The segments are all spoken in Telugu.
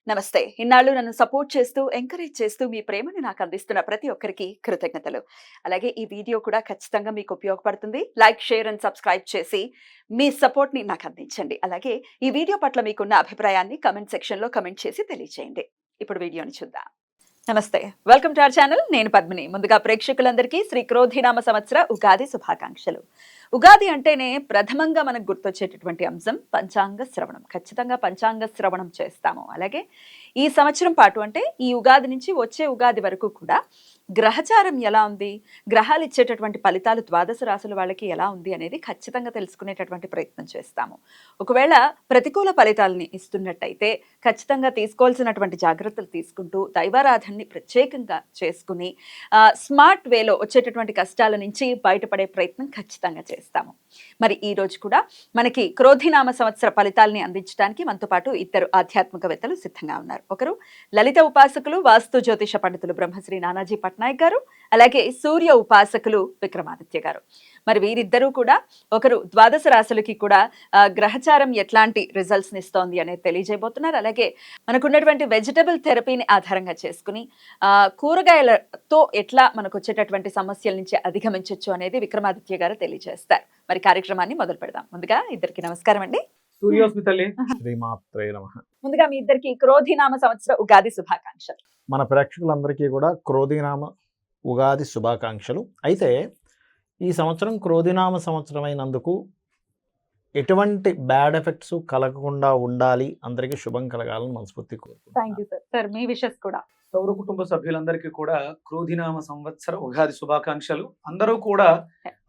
నమస్తే. ఇన్నాళ్ళు నన్ను సపోర్ట్ చేస్తూ, ఎంకరేజ్ చేస్తూ మీ ప్రేమని నాకు అందిస్తున్న ప్రతి ఒక్కరికి కృతజ్ఞతలు. అలాగే ఈ వీడియో కూడా ఖచ్చితంగా మీకు ఉపయోగపడుతుంది. లైక్, షేర్ అండ్ సబ్స్క్రైబ్ చేసి మీ సపోర్ట్‌ని నాకు అందించండి. అలాగే ఈ వీడియో పట్ల మీకున్న అభిప్రాయాన్ని కామెంట్ సెక్షన్‌లో కామెంట్ చేసి తెలియజేయండి. ఇప్పుడు వీడియోని చూద్దాం. నమస్తే. Welcome to our channel. నేను పద్మిని. ముందుగా ప్రేక్షకులందరికీ శ్రీ క్రోధినామ సంవత్సర ఉగాది శుభాకాంక్షలు. ఉగాది అంటేనే ప్రథమంగా మనకు గుర్తొచ్చేటటువంటి అంశం పంచాంగ శ్రవణం. ఖచ్చితంగా పంచాంగ శ్రవణం చేస్తాము. అలాగే ఈ సంవత్సరం పాటు అంటే ఈ ఉగాది నుంచి వచ్చే ఉగాది వరకు కూడా గ్రహచారం ఎలా ఉంది, గ్రహాలు ఇచ్చేటటువంటి ఫలితాలు ద్వాదశ రాశుల వాళ్ళకి ఎలా ఉంది అనేది ఖచ్చితంగా తెలుసుకునేటటువంటి ప్రయత్నం చేస్తాము. ఒకవేళ ప్రతికూల ఫలితాలని ఇస్తున్నట్టయితే ఖచ్చితంగా తీసుకోవాల్సినటువంటి జాగ్రత్తలు తీసుకుంటూ దైవారాధనని ప్రత్యేకంగా చేసుకుని స్మార్ట్ వేలో వచ్చేటటువంటి కష్టాల నుంచి బయటపడే ప్రయత్నం ఖచ్చితంగా చేస్తాము. మరి ఈ రోజు కూడా మనకి క్రోధినామ సంవత్సర ఫలితాలని అందించడానికి మనతో పాటు ఇద్దరు ఆధ్యాత్మికవేత్తలు సిద్ధంగా ఉన్నారు. ఒకరు లలిత ఉపాసకులు, వాస్తు జ్యోతిష పండితులు బ్రహ్మశ్రీ నానాజీ పట్నాయక్ గారు, అలాగే సూర్య ఉపాసకులు విక్రమాదిత్య గారు. మరి వీరిద్దరూ కూడా ఒకరు ద్వాదశ రాశులకి కూడా గ్రహచారం ఎట్లాంటి రిజల్ట్స్ ఇస్తోంది అనేది తెలియజేయబోతున్నారు. అలాగే మనకున్నటువంటి వెజిటబుల్ థెరపీని ఆధారంగా చేసుకుని కూరగాయలతో ఎట్లా మనకు వచ్చేటటువంటి సమస్యల నుంచి అధిగమించవచ్చు అనేది విక్రమాదిత్య గారు తెలియజేస్తారు. మరి కార్యక్రమాన్ని మొదలు పెడదాం. ముందుగా ఇద్దరికి నమస్కారం అండి. ముందుగా మీ ఇద్దరికి క్రోధినామ సంవత్సర ఉగాది శుభాకాంక్షలు. మన ప్రేక్షకులందరికీ కూడా క్రోధినామ ఉగాది శుభాకాంక్షలు. అయితే ఈ సంవత్సరం క్రోధినామ సంవత్సరం అయినందుకు ఎటువంటి బ్యాడ్ ఎఫెక్ట్స్ కలగకుండా ఉండాలి, అందరికీ శుభం కలగాలని మనస్ఫూర్తి కోరుకుంటున్నాను. మీ విషెస్ కూడా సౌర కుటుంబ సభ్యులందరికీ కూడా క్రోధినామ సంవత్సర ఉగాది శుభాకాంక్షలు. అందరూ కూడా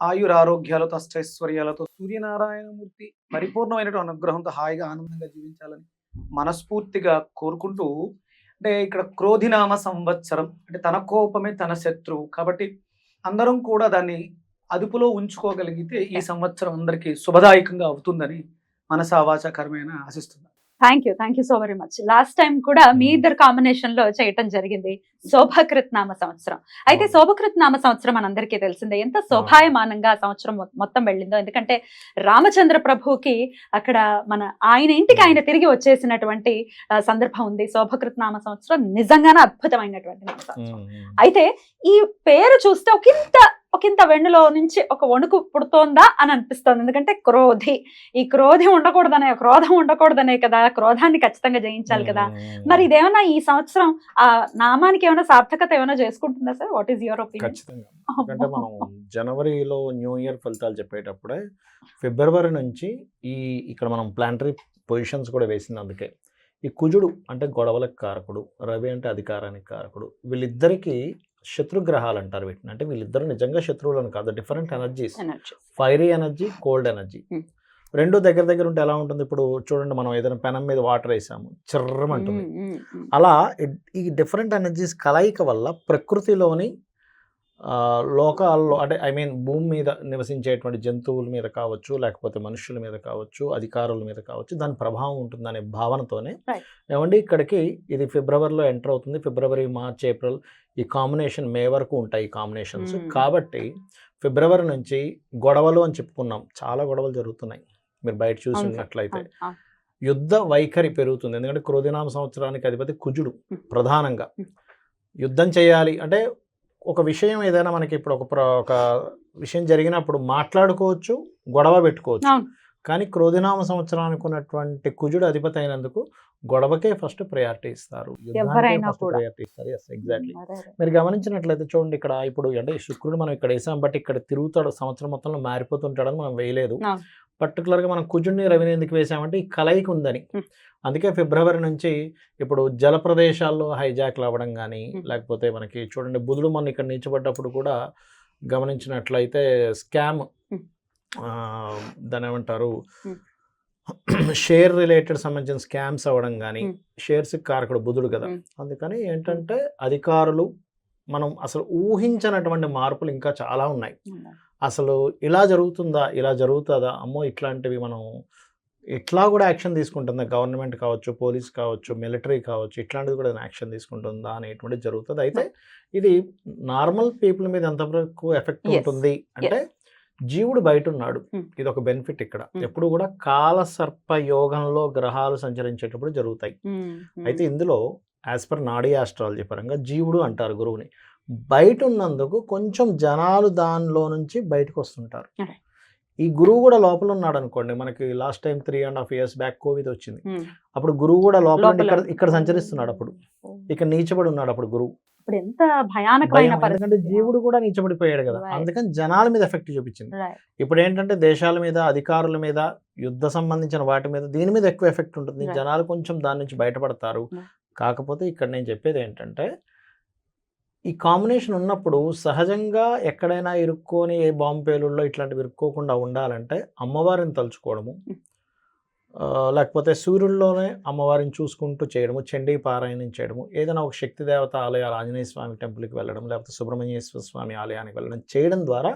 ఆయురారోగ్యాలతో అష్టైశ్వర్యాలతో సూర్యనారాయణమూర్తి పరిపూర్ణమైనటువంటి అనుగ్రహంతో హాయిగా ఆనందంగా జీవించాలని మనస్ఫూర్తిగా కోరుకుంటూ, అంటే ఇక్కడ క్రోధినామ సంవత్సరం అంటే తన కోపమే తన శత్రువు కాబట్టి అందరం కూడా దాన్ని అదుపులో ఉంచుకోగలిగితే ఈ సంవత్సరం అందరికీ శుభదాయకంగా అవుతుందని మనసా వాచా కర్మేణ ఆశిస్తున్నాను. Thank you so very much. Last time కూడా మీ ఇద్దరు కాంబినేషన్ లో చేయటం జరిగింది శోభకృత్ నామ సంవత్సరం. అయితే శోభకృత్ నామ సంవత్సరం మనందరికీ తెలిసిందే ఎంత శోభాయమానంగా సంవత్సరం మొత్తం వెళ్ళిందో. ఎందుకంటే రామచంద్ర ప్రభుకి అక్కడ ఆయన ఇంటికి ఆయన తిరిగి వచ్చేసినటువంటి సందర్భం ఉంది. శోభకృత్ నామ సంవత్సరం నిజంగానే అద్భుతమైనటువంటి నామ సంవత్సరం. అయితే ఈ పేరు చూస్తే ఒకంత వెన్నులో నుంచి ఒక వణుకు పుడుతోందా అని అనిపిస్తోంది. ఎందుకంటే ఈ క్రోధం ఉండకూడదనే కదా, క్రోధాన్ని ఖచ్చితంగా జయించాలి కదా. మరి ఇదేమన్నా ఈ సంవత్సరం ఆ నామానికి ఏమైనా సార్థకత ఏమైనా చేసుకుంటుందా sir? What is your opinion? ఖచ్చితంగా. ఎందుకంటే మనం జనవరిలో న్యూ ఇయర్ ఫలితాలు చెప్పేటప్పుడే ఫిబ్రవరి నుంచి ఇక్కడ మనం ప్లానటరీ పొజిషన్స్ కూడా వేసింది. అందుకే ఈ కుజుడు అంటే గొడవలకు కారకుడు, రవి అంటే అధికారానికి కారకుడు, వీళ్ళిద్దరికీ శత్రుగ్రహాలు అంటారు వీటిని. అంటే వీళ్ళిద్దరు నిజంగా శత్రువులను కాదు, different energies, fiery energy, cold energy. రెండు దగ్గర ఉంటే ఎలా ఉంటుంది? ఇప్పుడు చూడండి, మనం ఏదైనా పెనం మీద వాటర్ వేసాము, చిర్రమంటుంది. అలా ఈ డిఫరెంట్ ఎనర్జీస్ కలయిక వల్ల ప్రకృతిలోని లోకాల్లో అంటే భూమి మీద నివసించేటువంటి జంతువుల మీద కావచ్చు, లేకపోతే మనుషుల మీద కావచ్చు, అధికారుల మీద కావచ్చు, దాని ప్రభావం ఉంటుందనే భావనతోనే ఏమండి ఇక్కడికి ఇది ఫిబ్రవరిలో ఎంటర్ అవుతుంది. ఫిబ్రవరి, మార్చ్, ఏప్రిల్ ఈ కాంబినేషన్ మే వరకు ఉంటాయి ఈ కాంబినేషన్స్. కాబట్టి ఫిబ్రవరి నుంచి గొడవలు అని చెప్పుకున్నాం, చాలా గొడవలు జరుగుతున్నాయి. మీరు బయట చూసినట్లయితే యుద్ధ వైఖరి పెరుగుతుంది. ఎందుకంటే క్రోధినామ సంవత్సరానికి అధిపతి కుజుడు. ప్రధానంగా యుద్ధం చేయాలి అంటే ఒక విషయం ఏదైనా మనకి ఇప్పుడు ఒక విషయం జరిగినప్పుడు మాట్లాడుకోవచ్చు, గొడవ పెట్టుకోవచ్చు. కానీ క్రోధినామ సంవత్సరానికి ఉన్నటువంటి కుజుడు అధిపతి అయినందుకు గొడవకే ఫస్ట్ ప్రయారిటీ ఇస్తారు, ప్రయారిటీ ఇస్తారు. ఎగ్జాక్ట్లీ. మీరు గమనించినట్లయితే చూడండి, ఇక్కడ ఇప్పుడు అంటే శుక్రుడు మనం ఇక్కడ వేసాం, బట్ ఇక్కడ తిరుగుతాడు, సంవత్సరం మొత్తంలో మారిపోతుంటాడని మనం వేయలేదు. పర్టికులర్గా మనం కుజుడిని, రవిని ఎందుకు వేసామంటే ఈ కలయిక ఉందని. అందుకే ఫిబ్రవరి నుంచి ఇప్పుడు జల ప్రదేశాల్లో హైజాక్లు అవ్వడం కానీ, లేకపోతే మనకి చూడండి బుధుడు మొన్న ఇక్కడ నిలిచిపడ్డప్పుడు కూడా గమనించినట్లయితే స్కామ్, దాని ఏమంటారు, షేర్ రిలేటెడ్ సంబంధించిన స్కామ్స్ అవ్వడం కానీ, షేర్స్ కారకుడు బుధుడు కదా. అందుకని ఏంటంటే అధికారులు మనం అసలు ఊహించినటువంటి మార్పులు ఇంకా చాలా ఉన్నాయి. అసలు ఇలా జరుగుతుందా, ఇలా జరుగుతుందా, అమ్మో ఇట్లాంటివి మనం ఇట్లా కూడా యాక్షన్ తీసుకుంటుందా, గవర్నమెంట్ కావచ్చు, పోలీస్ కావచ్చు, మిలిటరీ కావచ్చు, ఇట్లాంటిది కూడా యాక్షన్ తీసుకుంటుందా అనేటువంటిది జరుగుతుంది. అయితే ఇది నార్మల్ పీపుల్ మీద ఎంతవరకు ఎఫెక్ట్ ఉంటుంది అంటే జీవుడు బయట ఉన్నాడు. Hmm. ఇది ఒక బెనిఫిట్ ఇక్కడ. Hmm. ఎప్పుడు కూడా కాలసర్ప యోగంలో గ్రహాలు సంచరించేటప్పుడు జరుగుతాయి. అయితే ఇందులో యాజ్ పర్ నాడీ ఆస్ట్రాలజీ పరంగా జీవుడు అంటారు గురువుని. బయట ఉన్నందుకు కొంచెం జనాలు దానిలో నుంచి బయటకు వస్తుంటారు. Okay. ఈ గురువు కూడా లోపల ఉన్నాడు అనుకోండి. మనకి last time 3.5 years back Covid వచ్చింది. అప్పుడు గురువు కూడా లోపల ఉండి ఇక్కడ సంచరిస్తున్నాడు. అప్పుడు ఇక్కడ నీచబడి ఉన్నాడు అప్పుడు గురువు. ఇప్పుడు ఎంత భయానకమైన భయం, ఎందుకంటే జీవుడు కూడా నీచబడిపోయాడు కదా. Right. అందుకని జనాల మీద ఎఫెక్ట్ చూపించింది. ఇప్పుడు ఏంటంటే దేశాల మీద, అధికారుల మీద, యుద్ధ సంబంధించిన వాటి మీద, దీని మీద ఎక్కువ ఎఫెక్ట్ ఉంటుంది. Right. జనాలు కొంచెం దాని నుంచి బయటపడతారు. Right. కాకపోతే ఇక్కడ నేను చెప్పేది ఏంటంటే ఈ కాంబినేషన్ ఉన్నప్పుడు సహజంగా ఎక్కడైనా ఇరుక్కొని ఏ బాంబు పేలుల్లో ఇట్లాంటివి ఇరుక్కోకుండా ఉండాలంటే అమ్మవారిని తలుచుకోవడము, లేకపోతే సూర్యుల్లోనే అమ్మవారిని చూసుకుంటూ చేయడము, చండీ పారాయణం చేయడము, ఏదైనా ఒక శక్తి దేవత ఆలయాలు, ఆంజనేయ స్వామి టెంపుల్కి వెళ్ళడం, లేకపోతే సుబ్రహ్మణ్యేశ్వర స్వామి ఆలయానికి వెళ్ళడం చేయడం ద్వారా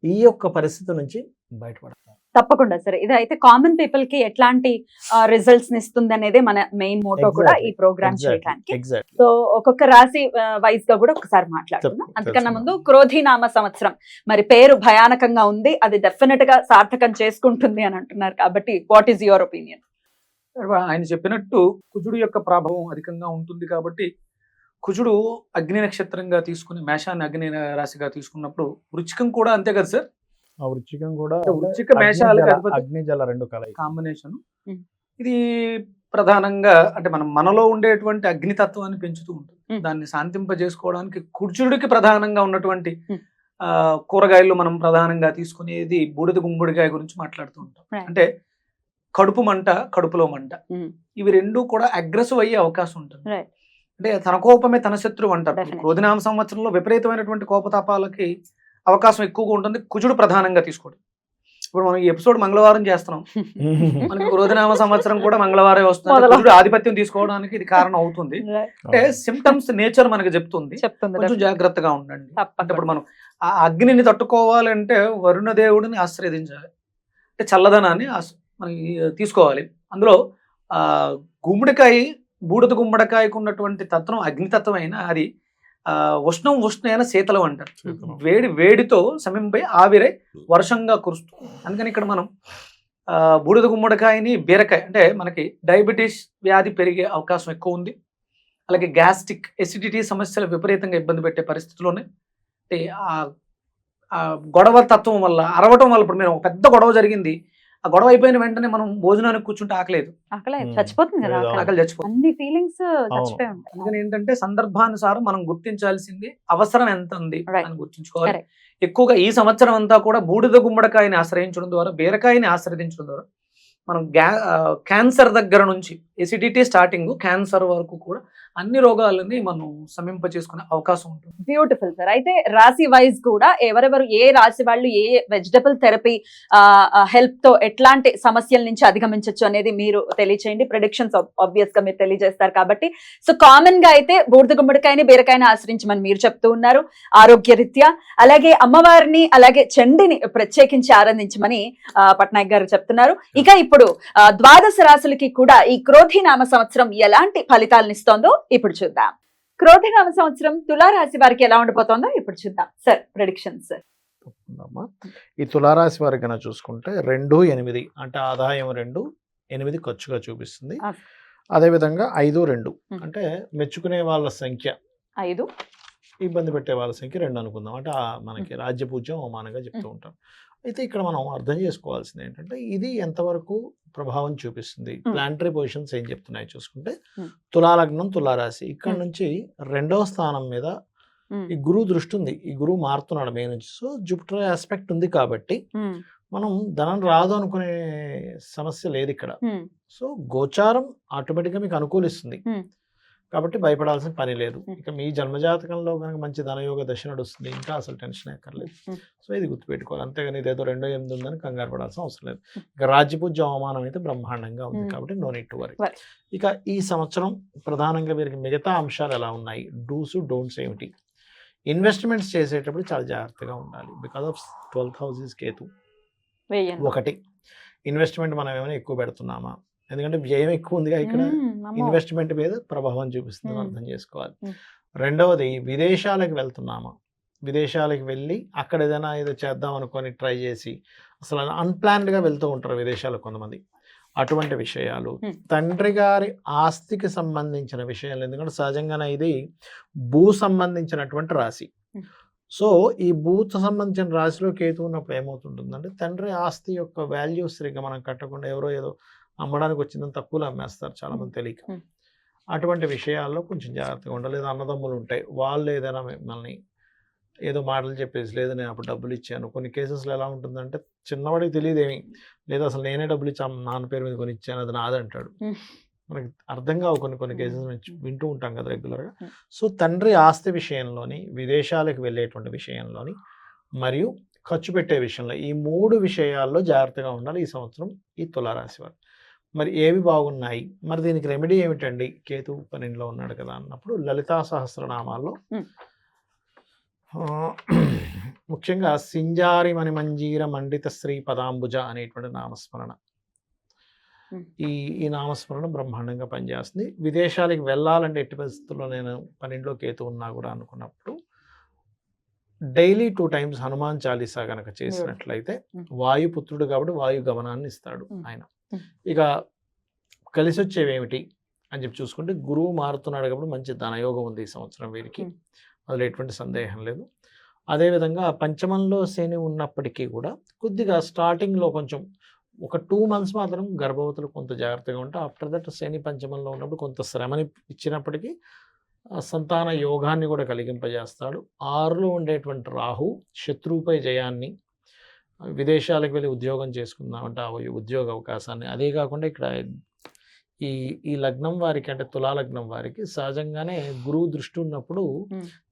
ఈ యొక్క పరిస్థితి నుంచి బయటపడతారు. తప్పకుండా సరే. ఇది అయితే కామన్ పీపుల్ కి ఎట్లాంటి రిజల్ట్స్ ఇస్తుంది అనేది మన మెయిన్ మోటో కూడా ఈ ప్రోగ్రామ్ చేయడానికి. ఎగ్జాక్ట్లీ. సో ఒక్కొక్క రాశి వైజ్ గా కూడా ఒకసారి మాట్లాడుకుందాం. అంతకన్నా ముందు క్రోధినామ సంవత్సరం మరి పేరు భయానకంగా ఉంది, అది డెఫినెట్ గా సార్థకం చేసుకుంటుంది అని అంటున్నారు. కాబట్టి వాట్ ఈస్ యువర్ ఒపీనియన్? ఆయన చెప్పినట్టు కుజుడు యొక్క ప్రభావం అధికంగా ఉంటుంది కాబట్టి కుజుడు అగ్ని నక్షత్రంగా తీసుకుని మేషాన్ని అగ్ని రాశిగా తీసుకున్నప్పుడు వృచ్చికం కూడా అంతే కదా సార్. ఆ వృచ్చికం కూడా వృచ్చిక మేషాలకు అగ్ని జల రెండు కలయి కాంబినేషన్. ఇది ప్రధానంగా అంటే మనలో ఉండేటువంటి అగ్నితత్వాన్ని పెంచుతూ ఉంటుంది. దాన్ని శాంతింపజేసుకోవడానికి కుజుడికి ప్రధానంగా ఉన్నటువంటి కూరగాయలు మనం ప్రధానంగా తీసుకునేది బూడిద గుమ్మడికాయ గురించి మాట్లాడుతూ ఉంటాం. అంటే కడుపు మంట, కడుపులో మంట, ఇవి రెండు కూడా అగ్రెసివ్ అయ్యే అవకాశం ఉంటుంది. అంటే తన కోపమే తన శత్రువు అంటారు. క్రోధినామ సంవత్సరంలో విపరీతమైనటువంటి కోపతాపాలకి అవకాశం ఎక్కువగా ఉంటుంది కుజుడు ప్రధానంగా తీసుకోవడం. ఇప్పుడు మనం ఈ ఎపిసోడ్ మంగళవారం చేస్తున్నాం, మనకి క్రోధినామ సంవత్సరం కూడా మంగళవారం వస్తుంది. కుజుడు ఆధిపత్యం తీసుకోవడానికి ఇది కారణం అవుతుంది. అంటే సిమ్టమ్స్ నేచర్ మనకి చెప్తుంది, కొంచెం జాగ్రత్తగా ఉండండి. అంటే ఇప్పుడు మనం ఆ అగ్నిని తట్టుకోవాలంటే వరుణ దేవుడిని ఆశ్రయించాలి, అంటే చల్లదనాన్ని మనకి తీసుకోవాలి. అందులో గుమ్మడికాయ, బూడిద గుమ్మడికాయకు ఉన్నటువంటి తత్వం అగ్నితత్వం అయినా అది ఉష్ణైన శీతలం అంటారు. వేడితో సమింపై ఆవిరై వర్షంగా కురుస్తుంది. అందుకని ఇక్కడ మనం బూడిద గుమ్మడికాయని, బీరకాయ అంటే మనకి డయాబెటీస్ వ్యాధి పెరిగే అవకాశం ఎక్కువ ఉంది. అలాగే గ్యాస్ట్రిక్ ఎసిడిటీ సమస్యలు విపరీతంగా ఇబ్బంది పెట్టే పరిస్థితుల్లోనే ఆ గొడవ తత్వం వల్ల, అరవటం వల్ల, ఇప్పుడు మీరు ఒక పెద్ద గొడవ జరిగింది, ఆ గొడవ అయిపోయిన వెంటనే మనం భోజనానికి కూర్చుంటే ఆకలేదు, చచ్చిపోతుంది కదా, ఆకలి చచ్చిపోతుంది. అన్ని ఫీలింగ్స్ చచ్చిపోయి ఉంటాయి. అందుకని ఏంటంటే సందర్భానుసారం మనం గుర్తించాల్సింది అవసరం ఎంత ఉంది అని గుర్తించుకోవాలి. ఎక్కువగా ఈ సంవత్సరం అంతా కూడా బూడిద గుమ్మడికాయని ఆశ్రయించడం ద్వారా, బీరకాయని ఆశ్రయించడం ద్వారా మనం క్యాన్సర్ దగ్గర నుంచి ఎసిడిటీ స్టార్టింగ్ క్యాన్సర్ వరకు కూడా అన్ని రోగాలని మనం సమీప చేసుకునే అవకాశం ఉంటుంది. Beautiful sir. అయితే రాశి వైజ్ కూడా ఎవరెవరు ఏ రాశి వాళ్ళు ఏ వెజిటబుల్ థెరపీ హెల్ప్ తో ఎట్లాంటి సమస్యల నుంచి అధిగమించవచ్చు అనేది మీరు తెలియచేయండి. ప్రెడిక్షన్స్ ఆబ్వియస్ గా మీరు తెలియజేస్తారు కాబట్టి. సో కామన్ గా అయితే బూడిద గుమ్మడికాయని, బీరకాయని ఆశ్రయించమని మీరు చెప్తూ ఉన్నారు ఆరోగ్య రీత్యా. అలాగే అమ్మవారిని, అలాగే చండిని ప్రత్యేకించి ఆరాధించమని పట్నాయక్ గారు చెప్తున్నారు. ఇక ఇప్పుడు ద్వాదశ రాశులకి కూడా ఈ క్రోధినామ సంవత్సరం ఎలాంటి ఫలితాలను ఇస్తోందో ఇప్పుడు చూద్దాం. క్రోధినామ సంవత్సరం తులారాశి వారికి ఎలా ఉండబోతోందో ఇప్పుడు చూద్దాం సార్. ప్రెడిక్షన్స్. ఈ తులారాశి వారికి కనుక చూసుకుంటే 2, 8 అంటే ఆదాయం 2, 8 ఖర్చుగా చూపిస్తుంది. అదేవిధంగా 5, 2 అంటే మెచ్చుకునే వాళ్ళ సంఖ్య 5, ఇబ్బంది పెట్టే వాళ్ళ సంఖ్య 2 అనుకుందాం. అంటే మనకి రాజ్యపూజ్యం అవమానంగా చెప్తూ ఉంటాం. అయితే ఇక్కడ మనం అర్థం చేసుకోవాల్సింది ఏంటంటే ఇది ఎంతవరకు ప్రభావం చూపిస్తుంది, ప్లానటరీ పొజిషన్స్ ఏం చెప్తున్నాయి చూసుకుంటే తులాలగ్నం, తులారాశి, ఇక్కడ నుంచి 2వ స్థానం మీద ఈ గురువు దృష్టి ఉంది. ఈ గురువు మారుతున్నాడు మే నుంచి. సో జూపిటర్ ఆస్పెక్ట్ ఉంది కాబట్టి మనం ధనం రాదు అనుకునే సమస్య లేదు ఇక్కడ. సో గోచారం ఆటోమేటిక్గా మీకు అనుకూలిస్తుంది కాబట్టి భయపడాల్సిన పని లేదు. ఇక మీ జన్మజాతకంలో కనుక మంచి ధనయోగ దశ నడుస్తుంది, ఇంకా అసలు టెన్షన్ ఎక్కర్లేదు. సో ఇది గుర్తుపెట్టుకోవాలి. అంతేగాని ఇదేదో 2, 8 ఉందని కంగారు పడాల్సిన అవసరం లేదు. ఇక రాజ్యపూజ్య అవమానం అయితే బ్రహ్మాండంగా ఉంది కాబట్టి నో నీడ్ టు వరీ. ఇక ఈ సంవత్సరం ప్రధానంగా వీరికి మిగతా అంశాలు ఎలా ఉన్నాయి, డూస్ డోంట్స్ ఏమిటి, ఇన్వెస్ట్మెంట్స్ చేసేటప్పుడు చాలా జాగ్రత్తగా ఉండాలి. Because of 12th house is Ketu. ఒకటి, ఇన్వెస్ట్మెంట్ మనం ఏమైనా ఎక్కువ పెడుతున్నామా, ఎందుకంటే వ్యయం ఎక్కువ ఉందిగా ఇక్కడ, ఇన్వెస్ట్మెంట్ మీద ప్రభావం చూపిస్తుంది అర్థం చేసుకోవాలి. రెండవది, విదేశాలకు వెళ్తున్నామా, విదేశాలకు వెళ్ళి అక్కడ ఏదో చేద్దాం అనుకొని ట్రై చేసి అసలు అన్ప్లాన్డ్గా వెళ్తూ ఉంటారు విదేశాలకు కొంతమంది. అటువంటి విషయాలు, తండ్రి గారి ఆస్తికి సంబంధించిన విషయాలు, ఎందుకంటే సహజంగానే ఇది భూ సంబంధించినటువంటి రాశి. సో ఈ భూత సంబంధించిన రాశిలో కేతు ఉన్నప్పుడు ఏమవుతుంటుందంటే తండ్రి ఆస్తి యొక్క వాల్యూ సరిగ్గా మనం కట్టకుండా ఎవరో ఏదో అమ్మడానికి వచ్చిందని తక్కువలో అమ్మేస్తారు చాలామంది తెలియక. అటువంటి విషయాల్లో కొంచెం జాగ్రత్తగా ఉండాలి. లేదా అన్నదమ్ములు ఉంటాయి, వాళ్ళు ఏదైనా మిమ్మల్ని ఏదో మాటలు చెప్పేసి, లేదు నేను అప్పుడు డబ్బులు ఇచ్చాను. కొన్ని కేసెస్లో ఎలా ఉంటుందంటే చిన్నవాడికి తెలియదేమి, లేదా అసలు నేనే డబ్బులు ఇచ్చాను నాన్న పేరు మీద కొని ఇచ్చాను, అది నాదంటాడు. మనకి అర్థం కావు కొన్ని కేసెస్ వింటూ ఉంటాం కదా రెగ్యులర్గా. సో తండ్రి ఆస్తి విషయంలోని, విదేశాలకు వెళ్ళేటువంటి విషయంలోని, మరియు ఖర్చు పెట్టే విషయంలో, ఈ 3 విషయాల్లో జాగ్రత్తగా ఉండాలి ఈ సంవత్సరం ఈ తులారాశి వారు. మరి ఏవి బాగున్నాయి, మరి దీనికి రెమెడీ ఏమిటండి? కేతు 12లో ఉన్నాడు కదా అన్నప్పుడు లలితా సహస్రనామాల్లో ముఖ్యంగా సింజారి మణిమంజీర మండిత శ్రీ పదాంబుజ అనేటువంటి నామస్మరణ, ఈ నామస్మరణ బ్రహ్మాండంగా పనిచేస్తుంది. విదేశాలకు వెళ్ళాలంటే ఎట్టి పరిస్థితుల్లో నేను 12లో కేతు ఉన్నా కూడా అనుకున్నప్పుడు డైలీ 2 times హనుమాన్ చాలీసా కనుక చేసినట్లయితే, వాయుపుత్రుడు కాబట్టి వాయు గమనాన్ని ఇస్తాడు ఆయన. ఇక కలిసి వచ్చేవి ఏమిటి అని చెప్పి చూసుకుంటే, గురువు మారుతున్నాడు కాబట్టి మంచి ధనయోగం ఉంది ఈ సంవత్సరం వీరికి, అందులో ఎటువంటి సందేహం లేదు. అదేవిధంగా పంచమంలో శని ఉన్నప్పటికీ కూడా కొద్దిగా స్టార్టింగ్లో కొంచెం ఒక 2 months మాత్రం గర్భవతులు కొంత జాగ్రత్తగా ఉంటే, ఆఫ్టర్ దట్ శని పంచమంలో ఉన్నప్పుడు కొంత శ్రమని ఇచ్చినప్పటికీ సంతాన యోగాన్ని కూడా కలిగింపజేస్తాడు. 6లో ఉండేటువంటి రాహు శత్రువుపై జయాన్ని, విదేశాలకు వెళ్ళి ఉద్యోగం చేసుకుందామంటే ఆ ఉద్యోగ అవకాశాన్ని, అదే కాకుండా ఇక్కడ ఈ లగ్నం వారికి అంటే తులా లగ్నం వారికి సహజంగానే గురువు దృష్టి ఉన్నప్పుడు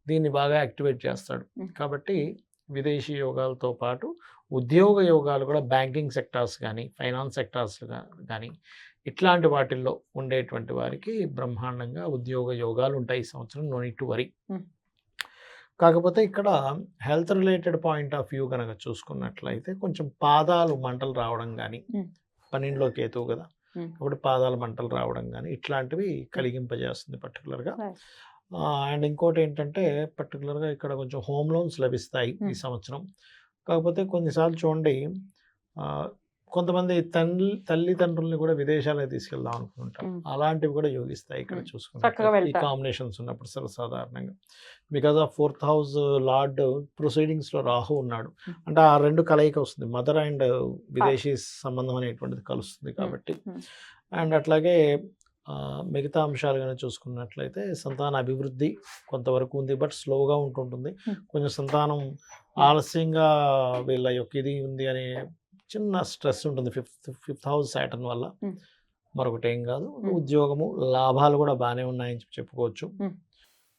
దీన్ని బాగా యాక్టివేట్ చేస్తాడు. కాబట్టి విదేశీ యోగాలతో పాటు ఉద్యోగ యోగాలు కూడా, బ్యాంకింగ్ సెక్టార్స్ కానీ ఫైనాన్స్ సెక్టార్స్ కానీ ఇట్లాంటి వాటిల్లో ఉండేటువంటి వారికి బ్రహ్మాండంగా ఉద్యోగ యోగాలు ఉంటాయి ఈ సంవత్సరం. No need to worry. కాకపోతే ఇక్కడ health related point of view కనుక చూసుకున్నట్లయితే కొంచెం పాదాలు మంటలు రావడం కానీ, 12లో కేతువు కదా కాబట్టి పాదాలు మంటలు రావడం కానీ ఇట్లాంటివి కలిగింపజేస్తుంది పర్టికులర్గా. అండ్ ఇంకోటి ఏంటంటే పర్టికులర్గా ఇక్కడ కొంచెం హోమ్ లోన్స్ లభిస్తాయి ఈ సంవత్సరం. కాకపోతే కొన్నిసార్లు చూడండి, కొంతమంది తల్లిదండ్రుల్ని కూడా విదేశాలకు తీసుకెళ్దాం అనుకుంటారు, అలాంటివి కూడా యోగిస్తాయి ఇక్కడ చూసుకుంటే ఈ కాంబినేషన్స్ ఉన్నప్పుడు సర్వసాధారణంగా. Because of 4th house lord ప్రొసీడింగ్స్లో రాహు ఉన్నాడు అంటే ఆ 2 కలయిక వస్తుంది, మదర్ అండ్ విదేశీ సంబంధం అనేటువంటిది కలుస్తుంది కాబట్టి. అండ్ అట్లాగే మిగతా అంశాలు కానీ చూసుకున్నట్లయితే సంతాన అభివృద్ధి కొంతవరకు ఉంది, బట్ స్లోగా ఉంటుంటుంది. కొంచెం సంతానం ఆలస్యంగా వీళ్ళ యొక్క ఇది ఉంది అనే చిన్న స్ట్రెస్ ఉంటుంది 5th house సాటర్న్ వల్ల, మరొకటి ఏం కాదు. ఉద్యోగము లాభాలు కూడా బాగానే ఉన్నాయని చెప్పుకోవచ్చు,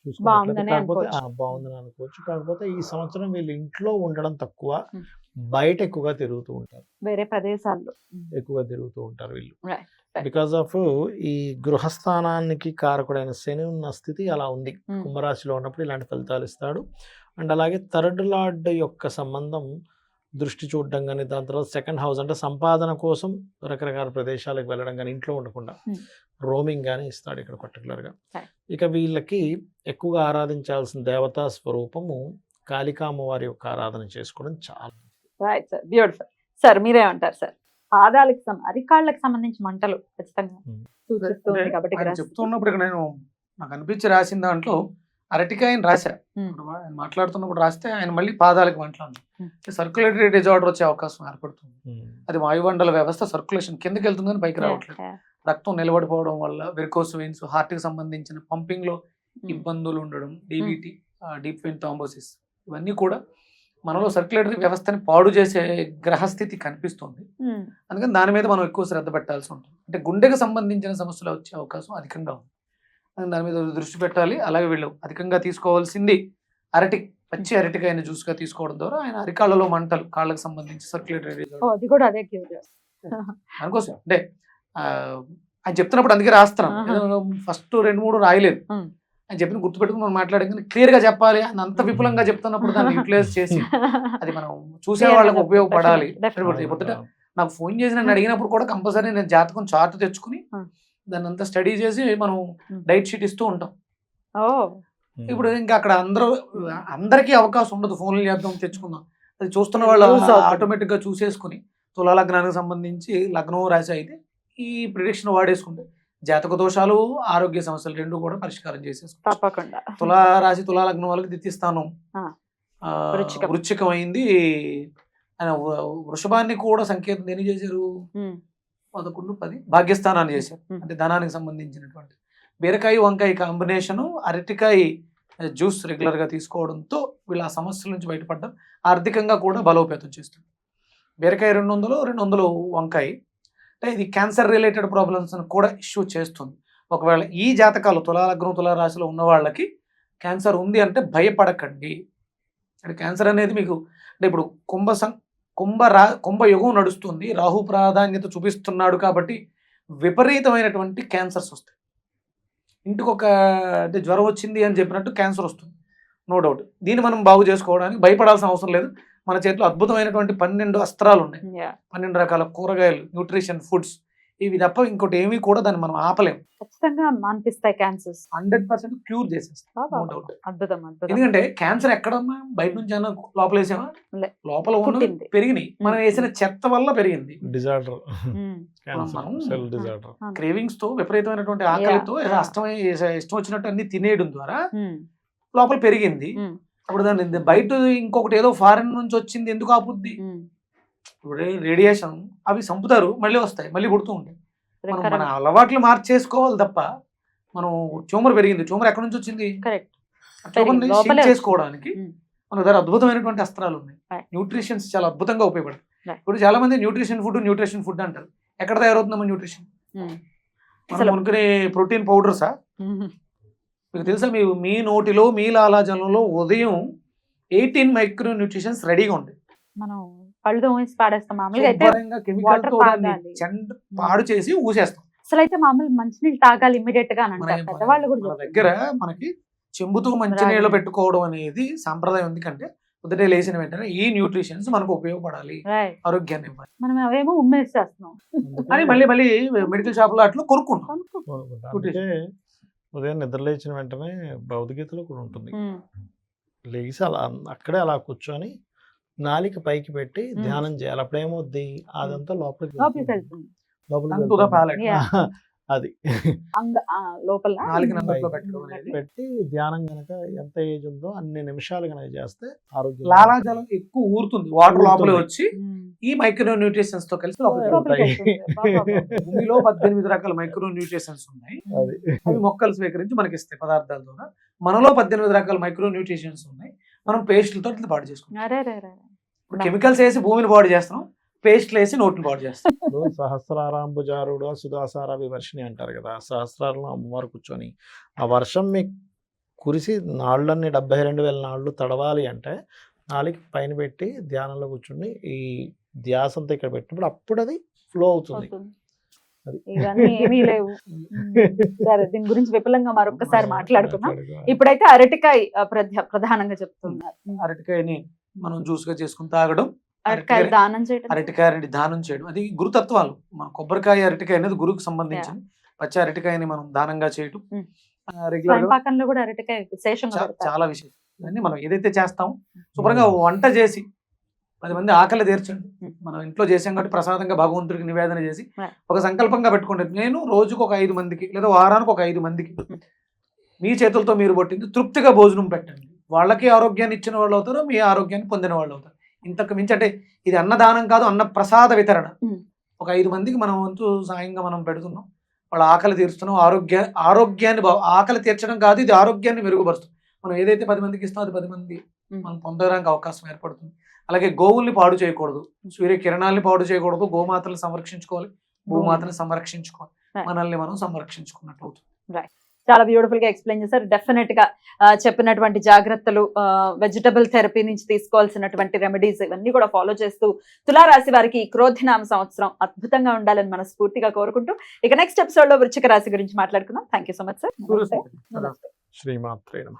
కాకపోతే బాగుందని అనుకోవచ్చు. కాకపోతే ఈ సంవత్సరం వీళ్ళు ఇంట్లో ఉండడం తక్కువ, బయట ఎక్కువగా తిరుగుతూ ఉంటారు, వేరే ప్రదేశాల్లో ఎక్కువగా తిరుగుతూ ఉంటారు వీళ్ళు. బికాజ్ ఆఫ్ ఈ గృహస్థానానికి కారకుడైన శని ఉన్న స్థితి అలా ఉంది. కుంభరాశిలో ఉన్నప్పుడు ఇలాంటి ఫలితాలు ఇస్తాడు. అండ్ అలాగే 3rd లార్డ్ యొక్క సంబంధం దృష్టి చూడడం కానీ, దాని తర్వాత 2nd house అంటే సంపాదన కోసం రకరకాల ప్రదేశాలకు వెళ్ళడం కానీ, ఇంట్లో ఉండకుండా రోమింగ్ కానీ ఇస్తాడు ఇక్కడ పర్టికులర్గా. ఇక వీళ్ళకి ఎక్కువగా ఆరాధించాల్సిన దేవతా స్వరూపము కాళికా అమ్మవారి యొక్క ఆరాధన చేసుకోవడం చాలా రైట్ సార్. Beautiful sir. మీరేమంటారు సార్? పాదాలకు అరికాళ్ళకి సంబంధించి మంటలు ఖచ్చితంగా సూచిస్తుంది కాబట్టి చెప్తున్నప్పుడు ఇక్కడ నేను నాకు అనిపించి రాసిన దాంట్లో అరటికాయని రాశా, ఆయన మాట్లాడుతున్నప్పుడు రాస్తే ఆయన మళ్ళీ పాదాలకు మంటలు, సర్క్యులేటరీ డిజార్డర్ వచ్చే అవకాశం ఏర్పడుతుంది. అది వాయుమండల వ్యవస్థ సర్క్యులేషన్ కిందకి వెళ్తుంది కానీ పైకి రావట్లేదు. రక్తం నిలబడిపోవడం వల్ల వెరికోస్ వెయిన్స్, హార్ట్కి సంబంధించిన పంపింగ్ లో ఇబ్బందులు ఉండడం, డీబీటీ, డీప్ వెయిన్ థ్రాంబోసిస్, ఇవన్నీ కూడా మనలో సర్క్యులేటరీ వ్యవస్థని పాడు చేసే గ్రహస్థితి కనిపిస్తుంది. అందుకని దాని మీద మనం ఎక్కువ శ్రద్ధ పెట్టాల్సి ఉంటుంది. అంటే గుండెకు సంబంధించిన సమస్యలు వచ్చే అవకాశం అధికంగా ఉంది, దాని మీద దృష్టి పెట్టాలి. అలాగే వీళ్ళు అధికంగా తీసుకోవాల్సింది పచ్చి అరటికాయని జ్యూస్గా తీసుకోవడం ద్వారా ఆయన అరికాళ్ళలో మంటలు, కాళ్ళకు సంబంధించి సర్క్యులేటరీ దానికోసం అంటే ఆయన చెప్తున్నప్పుడు అందుకే రాస్తున్నాం. ఫస్ట్ 2-3 రాయలేదు, అని చెప్పి గుర్తుపెట్టుకుని మనం మాట్లాడే క్లియర్ గా చెప్పాలి అని అంత విపులంగా చెప్తున్నప్పుడు దాన్ని యూటిలైజ్ చేసి అది మనం చూసే వాళ్ళకి ఉపయోగపడాలి. నాకు ఫోన్ చేసి నన్ను అడిగినప్పుడు కూడా కంపల్సరీ నేను జాతకం చార్ట్ తెచ్చుకుని దాన్ని అంతా స్టడీ చేసి మనం డైట్ షీట్ ఇస్తూ ఉంటాం. ఇప్పుడు ఇంకా అక్కడ అందరికీ అవకాశం ఉండదు, ఫోన్లు చేద్దాం తెచ్చుకుందాం, అది చూస్తున్న వాళ్ళు Use అవుతుంది. ఆటోమేటిక్ గా చూసేసుకుని తులా లగ్నానికి సంబంధించి లగ్నం రాశి అయితే ఈ ప్రిడిక్షన్ వాడేసుకుంటే జాతక దోషాలు ఆరోగ్య సమస్యలు రెండు కూడా పరిష్కారం చేసేసుకుంటాం. తప్పకుండా. తులా రాశి తులా లగ్నం వాళ్ళకి ద్వితీయస్థానం ఆ. వృశ్చికం. వృశ్చికం అయింది. ఆయన వృషభాన్ని కూడా సంకేతం దేని చేశారు, 11, 10 భాగ్యస్థానాన్ని చేశారు, అంటే ధనానికి సంబంధించినటువంటి. బీరకాయ వంకాయ కాంబినేషను, అరటికాయ జ్యూస్ రెగ్యులర్ గా తీసుకోవడంతో వీళ్ళ ఆ సమస్యల నుంచి బయటపడడం, ఆర్థికంగా కూడా బలోపేతం చేస్తుంది. బీరకాయ 200 వంకాయ, అంటే ఇది క్యాన్సర్ రిలేటెడ్ ప్రాబ్లమ్స్ కూడా ఇష్యూ చేస్తుంది. ఒకవేళ ఈ జాతకాలు తులా లగ్నం తులా రాశిలో ఉన్న వాళ్ళకి క్యాన్సర్ ఉంది అంటే భయపడకండి. అంటే క్యాన్సర్ అనేది మీకు అంటే ఇప్పుడు కుంభ యుగం నడుస్తుంది, రాహు ప్రాధాన్యత చూపిస్తున్నాడు కాబట్టి విపరీతమైనటువంటి క్యాన్సర్స్ వస్తాయి. ఇంటికి అంటే జ్వరం వచ్చింది అని చెప్పినట్టు క్యాన్సర్ వస్తుంది, నో డౌట్. దీన్ని మనం బాగు చేసుకోవడానికి భయపడాల్సిన అవసరం లేదు. మన చేతిలో అద్భుతమైనటువంటి 12 అస్త్రాలు ఉన్నాయి, 12 రకాల కూరగాయలు, న్యూట్రిషన్ ఫుడ్స్, ఇవి తప్ప ఇంకోటి ఏమీ కూడా దాన్ని మనం ఆపలేము. ఖచ్చితంగా మాన్పిస్తాయి క్యాన్సర్స్, 100% క్యూర్ చేసేస్తాం, నో డౌట్. అద్భుతం అద్భుతం. ఎందుకంటే క్యాన్సర్ ఎక్కడమ్మా, బయట నుంచి అన్న లోపల వేసామా, లే. లోపల ఉన్న పుట్టింది. పెరిగినాయి, మనం వేసిన చెత్త వల్ల పెరిగింది. డిజార్డర్, ఉమ్. క్యాన్సర్, మనం- సెల్ డిజార్డర్. క్రేవింగ్స్ తో విపరీతమైనటువంటి ఆకలితో Yeah. ఇష్టం వచ్చినట్టు అన్ని తినేయడం ద్వారా ఉమ్. లోపల పెరిగింది. ఉమ్. అప్పుడు దాన్ని బయట ఇంకొకటి ఏదో ఫారెన్ నుంచి వచ్చింది ఎందుకు ఆపుద్ది? ఉమ్. ఇప్పుడు రేడియేషన్ అవి చంపుతారు, మళ్ళీ వస్తాయి, మళ్ళీ పుడుతూ ఉంటాయి. మనం మన Correct. అలవాట్లు మార్చేసుకోవాలి తప్ప, మనం ట్యూమర్ పెరిగింది, ట్యూమర్ ఎక్కడి నుంచి వచ్చింది? Correct. ట్యూమర్ లోపలే చేసుకోవడానికి ఉమ్. మన దగ్గర అద్భుతమైనటువంటి అస్త్రాలు ఉన్నాయి. Right. న్యూట్రిషన్స్ చాలా అద్భుతంగా ఉపయోగపడతాయి. Right. ఇప్పుడు చాలా మంది న్యూట్రిషన్ ఫుడ్ అంటారు. ఎక్కడ తయారవుతుందమ్మా న్యూట్రిషన్? ఉమ్. మనం అసలు- కొనుక్కునే ప్రోటీన్ పౌడర్సా? ఉమ్. మీకు తెలుసా, మీ నోటిలో మీ లాలాజలంలో ఉదయం 18 మైక్రో న్యూట్రిషన్స్ రెడీగా ఉంటాయి. మనం పళ్ళు తోమేసి పాడేస్తాం మామూలుగా అయితే. శుభ్రంగా chemical తో water దాన్ని తాగాలి. పాడు చేసి ఊసేస్తాం. అసలు అయితే మామూలు మంచినీళ్ళు తాగాలి ఇమ్మీడియట్ గా అని అంటారు మన- పెద్దవాళ్ళు కూడా మన చెప్తారు. దగ్గర మనకి చెంబుతో మంచినీళ్ళు పెట్టుకోవడం అనేది సాంప్రదాయం. ఎందుకంటే పొద్దుటే లేచిన వెంటనే ఈ న్యూట్రిషన్స్ మనకు ఉపయోగపడాలి, Right. ఆరోగ్యాన్ని ఇవ్వాలి మనం అవేమో ఉమ్మేసేస్తున్నాం. అని మళ్ళీ మెడికల్ షాప్ లో అట్లా కొనుక్కుంటాం. అంటే ఉదయం నిద్ర లేచిన వెంటనే భౌతికతలో కూడా ఉంటుంది. ఉమ్. లేచి అలా అక్కడే అలా కూర్చొని నాలిక పైకి పెట్టి ధ్యానం చేయాలి. అప్పుడు ఏమవుద్ది, అదంతా లోపలికి లోపలికి వెళ్తుంది. లోపలికి tongue to the వెళ్తుంది. palate. Yeah. అది లోపల నాలుగు నంబర్లో పెట్టడం అనేది. పెట్టి ధ్యానం గనక ఎంత ఏజ్ ఉందో అన్ని నిమిషాలు గనక చేస్తే ఆరోగ్యం లాలాజలం ఎక్కువ ఊరుతుంది, వాటర్ లోపలే ఊరుతుంది. వచ్చి ఉమ్. ఈ మైక్రో న్యూట్రిషన్స్ తో కలిసి లోపలికి లోపలికి వెళ్తాయి. వెళ్తుంది. బాబా. భూమిలో 18 రకాల మైక్రో న్యూట్రిషన్స్ ఉన్నాయి. అది అవి మొక్కలు స్వీకరించి మనకి ఇస్తాయి పదార్థాల ద్వారా. మనలో 18 రకాల మైక్రో న్యూట్రిషన్స్ ఉన్నాయి. మనం పేస్టులతో ఇట్లా పాడు చేసుకుంటాం. అరే రే రే. ఇప్పుడు కెమికల్స్ వేసి భూమిని పాడు చేస్తున్నాం, పేస్ట్లు వేసి నోటిని పాడు చేస్తాం. ఇప్పుడు సహస్రారాంబుజారుడు సుధాసార వివర్షిణి అంటారు కదా. సహస్రారంలో అమ్మవారు కూర్చొని ఆ వర్షం మీకు కురిసి నాళ్ళన్ని 72,000 నాళ్ళు తడవాలి అంటే నాలుగు పైన పెట్టి ధ్యానంలో కూర్చుని ఈ ధ్యాసంతో ఇక్కడ పెట్టినప్పుడు అప్పుడు అది ఫ్లో అవుతుంది. అవుతుంది. అది ఇవన్నీ ఏమీ లేవు. సరే, దీని గురించి విపులంగా మరొకసారి మాట్లాడుకుందాం. ఇప్పుడైతే అరటికాయ ప్రధానంగా చెప్తున్నారు. అరటికాయని మనం జ్యూస్ గా చేసుకుని తాగడం, అరటికాయ దానం చేయడం. అరటికాయని దానం చేయడం, అది గురుతత్వాలు. మన కొబ్బరికాయ అరటికాయ అనేది గురుకు సంబంధించింది. పచ్చి అరటికాయని మనం దానంగా చేయడం రెగ్యులర్ గా స్వయంపాకంలో కూడా అరటికాయ విశేషంగా పెడతారు. చాలా విషయం. ఇవన్నీ మనం ఏదైతే చేస్తాం శుభ్రంగా వంట చేసి 10 మంది ఆకలి తీర్చండి. మనం ఇంట్లో చేసాం కాబట్టి ప్రసాదంగా భగవంతుడికి నివేదన చేసి ఒక సంకల్పంగా పెట్టుకోండి, నేను రోజుకు ఒక 5 మందికి లేదా వారానికి ఒక 5 మందికి మీ చేతులతో మీరు పట్టింది తృప్తిగా భోజనం పెట్టండి. వాళ్ళకి ఆరోగ్యాన్ని ఇచ్చిన వాళ్ళు అవుతారు, మీ ఆరోగ్యాన్ని పొందిన వాళ్ళు అవుతారు. ఇంతకు మించి అంటే ఇది అన్నదానం కాదు, అన్న ప్రసాద వితరణ. ఒక 5 మందికి మనం వంతు సాయంగా మనం పెడుతున్నాం, వాళ్ళ ఆకలి తీరుస్తున్నాం. ఆరోగ్యాన్ని ఆకలి తీర్చడం కాదు, ఇది ఆరోగ్యాన్ని మెరుగుపరుస్తాం. మనం ఏదైతే 10 మందికి ఇస్తామో అది 10 మంది మనం పొందడానికి అవకాశం ఏర్పడుతుంది. అలాగే గోవుల్ని పాడు చేయకూడదు, సూర్య కిరణాలని పాడు చేయకూడదు, గోమాతలను సంరక్షించుకోవాలి, భూమాతను సంరక్షించుకోవాలి, మనల్ని మనం సంరక్షించుకున్నట్టు అవుతుంది. చాలా బ్యూటిఫుల్ గా ఎక్స్ప్లెయిన్ చేశారు. డెఫినెట్ గా చెప్పినటువంటి జాగ్రత్తలు, వెజిటబుల్ థెరపీ నుంచి తీసుకోవాల్సినటువంటి రెమెడీస్ ఇవన్నీ కూడా ఫాలో చేస్తూ తులారాశి వారికి క్రోధినామ సంవత్సరం అద్భుతంగా ఉండాలని మనస్ఫూర్తిగా కోరుకుంటూ ఇక నెక్స్ట్ ఎపిసోడ్ లో వృశ్చిక రాశి గురించి మాట్లాడుకుందాం. Thank you so much sir. Surya నమస్తే. శ్రీమాత్రే నమః.